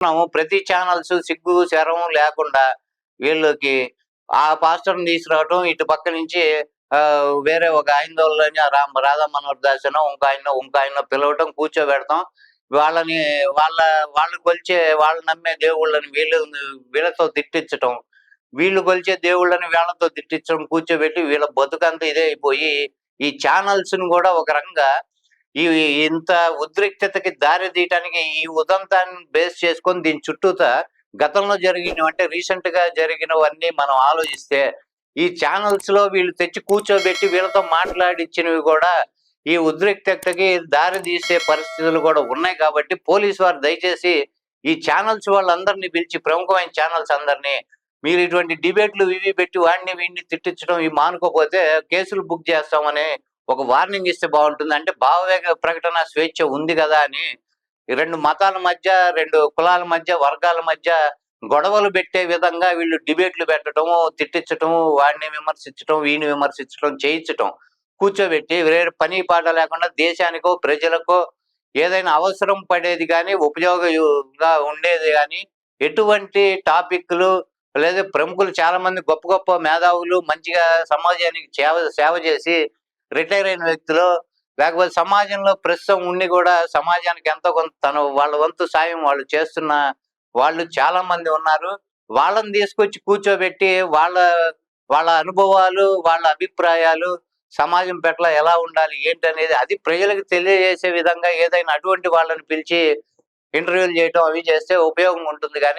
ప్రతి ఛానల్స్ సిగ్గు శరం లేకుండా వీళ్ళకి ఆ పాస్టర్ని తీసుకురావటం, ఇటు పక్క నుంచి వేరే ఒక హైందవులని రాధా మనోహర్ దాసనో ఇంకో ఆయన పిలవటం, కూర్చోబెడతాం. వాళ్ళని వాళ్ళు కొలిచే వాళ్ళు నమ్మే దేవుళ్ళని వీళ్ళతో తిట్టించటం, వీళ్ళు కొలిచే దేవుళ్ళని వీళ్ళతో తిట్టించడం, కూర్చోబెట్టి వీళ్ళ బతుకంతా ఇదే అయిపోయి ఈ ఛానల్స్ ను కూడా ఒక రకంగా ఈ ఇంత ఉద్రిక్తతకి దారి తీయటానికి ఈ ఉదంతాన్ని బేస్ చేసుకొని దీని చుట్టూత గతంలో జరిగినవి, అంటే రీసెంట్ గా జరిగినవన్నీ మనం ఆలోచిస్తే ఈ ఛానల్స్ లో వీళ్ళు తెచ్చి కూర్చోబెట్టి వీళ్ళతో మాట్లాడించినవి కూడా ఈ ఉద్రిక్తతకి దారి తీసే పరిస్థితులు కూడా ఉన్నాయి. కాబట్టి పోలీసు వారు దయచేసి ఈ ఛానల్స్ వాళ్ళందరినీ పిలిచి, ప్రముఖమైన ఛానల్స్ అందరినీ, మీరు ఇటువంటి డిబేట్లు ఇవి పెట్టి వాడిని వీడిని తిట్టించడం ఇవి మానుకోకపోతే కేసులు బుక్ చేస్తామని ఒక వార్నింగ్ ఇస్తే బాగుంటుంది. అంటే భావవేగ ప్రకటన స్వేచ్ఛ ఉంది కదా అని రెండు మతాల మధ్య, రెండు కులాల మధ్య, వర్గాల మధ్య గొడవలు పెట్టే విధంగా వీళ్ళు డిబేట్లు పెట్టడము, తిట్టించటం, వాడిని విమర్శించటం, వీడిని విమర్శించటం, చేయించటం, కూర్చోబెట్టి వేరే పని పాట లేకుండా దేశానికో ప్రజలకో ఏదైనా అవసరం పడేది కానీ ఉపయోగంగా ఉండేది కానీ ఎటువంటి టాపిక్లు లేదా ప్రముఖులు చాలా మంది గొప్ప గొప్ప మేధావులు మంచిగా సమాజానికి సేవ చేసి రిటైర్ అయిన వ్యక్తులు, లేకపోతే సమాజంలో ప్రస్తుతం ఉండి కూడా సమాజానికి ఎంతో కొంత వాళ్ళ వంతు సాయం వాళ్ళు చేస్తున్న వాళ్ళు చాలా మంది ఉన్నారు. వాళ్ళని తీసుకొచ్చి కూర్చోబెట్టి వాళ్ళ అనుభవాలు, వాళ్ళ అభిప్రాయాలు సమాజం పట్ల ఎలా ఉండాలి ఏంటనేది అది ప్రజలకు తెలియజేసే విధంగా ఏదైనా అటువంటి వాళ్ళని పిలిచి ఇంటర్వ్యూలు చేయటం అవి చేస్తే ఉపయోగం ఉంటుంది. కానీ